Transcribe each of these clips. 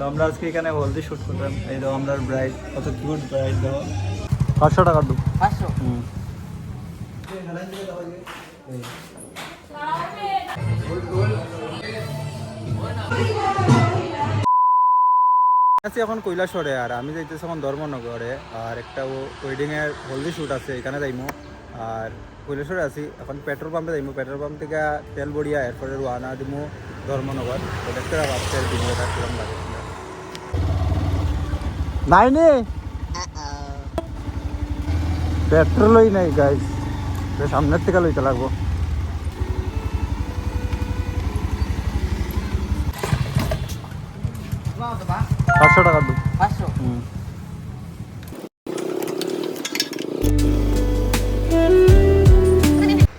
তো আমরা আজকে এখানে হলদি শুট করলাম। এই দাও আমরা ব্রাইড, কত কিউট ব্রাইড। দাও 500 টাকা দাও। 500 আছি এখন কৈলাসরে, আর আমি যাইতেছি এখন ধর্মনগরে। আর একটা ওয়েডিংয়ের হলদি শ্যুট আছে, এখানে যাইমু। আর কৈলাসরে আছি এখন, পেট্রোল পাম্পে যাইমু। পেট্রোল পাম্প থেকে তেল বড়িয়া এরপরে রওনা দিমু ধর্মনগর। তো দেখতে পাবো আজকের ভিডিওটা কিরকম লাগে। নাই নে পেট্রোলই নাই গাইস, সামনের থেকে লইতে লাগবো। পাঁচশো টাকা দু। 500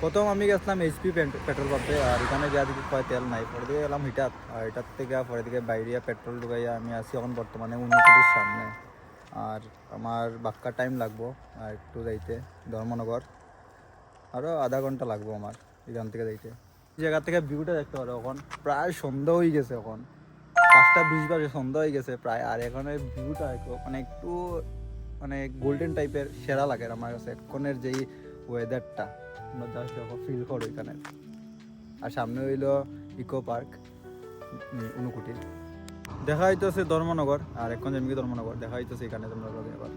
প্রথম আমি গেছিলাম এইচপি পেট্রোল পাম্পে, আর এখানে যা দিকে কয় তেল নাই। পরে দিকে গেলাম হিটার, আর এটার থেকে পরে দিকে বাইরিয়া পেট্রোল ঢুকাইয়া আমি আছি এখন বর্তমানে উন্নতির সামনে। আর আমার বাক্কা টাইম লাগবো আর একটু যাইতে ধর্মনগর, আরও আধা ঘন্টা লাগবো আমার এখান থেকে যাইতে। জায়গা থেকে ভিউটা দেখতে পারো, এখন প্রায় সন্ধ্যা হয়ে গেছে, এখন 5:20 বাজে, সন্ধ্যা হয়ে গেছে প্রায়। আর এখানে ভিউটা মানে একটু মানে গোল্ডেন টাইপের সেরা লাগে আমার কাছে এখনের যেই ওয়েদারটা ফিল করো এখানে। আর সামনে হইল ইকো পার্ক উনকুটি, দেখা হইতেছে ধর্মনগর। আর এখন যেমনি ধর্মনগর দেখা হইতেছে এখানে তোমরা এবার।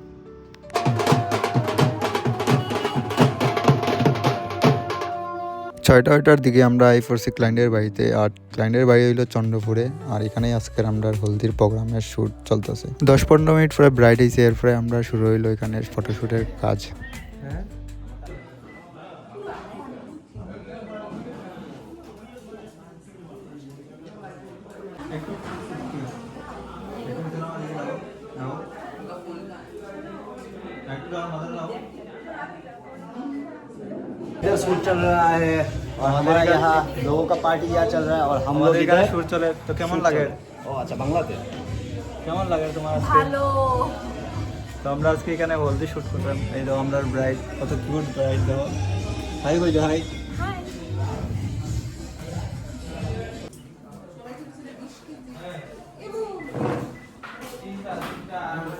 6টার দিকে আমরা আইফোরসি ক্লায়েন্টের বাড়িতে। আর ক্লায়েন্টের বাড়ি হইলো চন্দ্রপুরে। আর এখানেই আজকের আমরা হলদির প্রোগ্রামের শ্যুট চলতেছে। 10-15 মিনিট পরে ব্রাইড হয়েছে, এরপরে আমরা শুরু হইলো এখানে ফটোশ্যুটের কাজ। इधर शूट चल रहा है और हमारा यहाँ लोगों का पार्टी यहाँ चल रहा है और हम लोग इधर শ্যুট চলে। তো কেমন লাগে? ও আচ্ছা বাংলাতে কেমন লাগে তোমার আজকে? ভালো। তো আমরা আজকে এখানে হলদি শ্যুট করলাম। এই দাও আমরা ব্রাইড, কত কিউট ব্রাইড। দাও হাই কই হাই।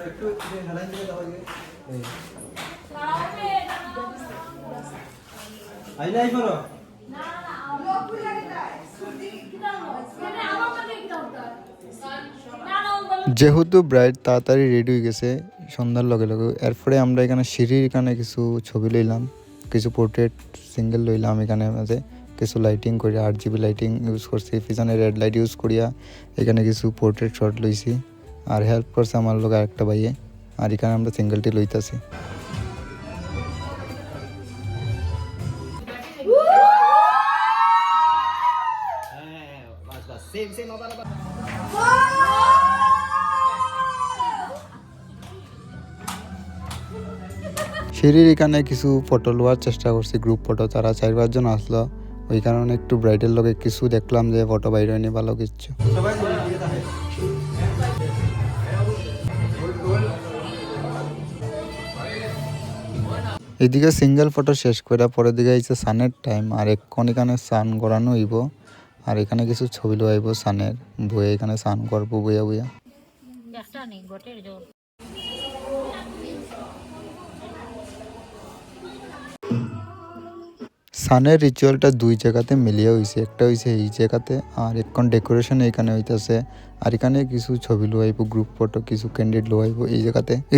একটু হেলাইন দিয়ে দাও আগে। আই নাই করো। যেহেতু ব্রাইড তাড়াতাড়ি রেডি হয়ে গেছে সন্ধ্যার লগে লগে, এরপরে আমরা এখানে সিঁড়ির এখানে কিছু ছবি লইলাম, কিছু পোর্ট্রেট সিঙ্গেল লইলাম। এখানে মাঝে কিছু লাইটিং করিয়া RGB লাইটিং ইউজ করছি, পিছনে রেড লাইট ইউজ করিয়া এখানে কিছু পোর্ট্রেট শট লইছি। আর হেল্প করছে আমার লোক আরেকটা ভাইয়ে। আর এখানে আমরা সিঙ্গেলটি লইতাছি। सेम सेम आवाज সিঁড়ির এখানে কিছু ফটো লওয়ার চেষ্টা করছি, গ্রুপ ফটো। তারা 4-5 জন আসলো, ওই কারণে একটু ব্রাইডের লগে কিছু দেখলাম যে ফটো বাইরে হয়নি ভালো কিছু। এদিকে সিঙ্গেল ফটো শেষ করে পরের দিকে হচ্ছে সানের টাইম। আর এখন এখানে সান করানো হইব, আর এখানে কিছু ছবি লইব সানের বইয়ে। এখানে সান করবো বইয়া বইয়া। সানের রিচুয়ালটা 2 জায়গাতে মিলিয়ে হয়েছে, একটা হয়েছে এই জায়গাতে, আর এখন ডেকোরেশন এখানে হইতেছে। আর এখানে কিছু ছবি লোয়াইব, গ্রুপ ফটো, কিছু ক্যান্ডিড লোয়াইব এই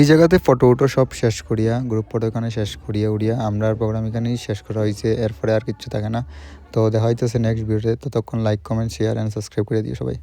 জায়গাতে ফটো উটো সব শেষ করিয়া, গ্রুপ ফটো এখানে শেষ করিয়া উড়িয়া আমরা প্রোগ্রাম এখানেই শেষ করা হয়েছে। এরপরে আর কিছু থাকে না। তো দেখা হইতেছে নেক্সট ভিডিওতে। ততক্ষণ like, comment, share and subscribe করে দিও সবাই।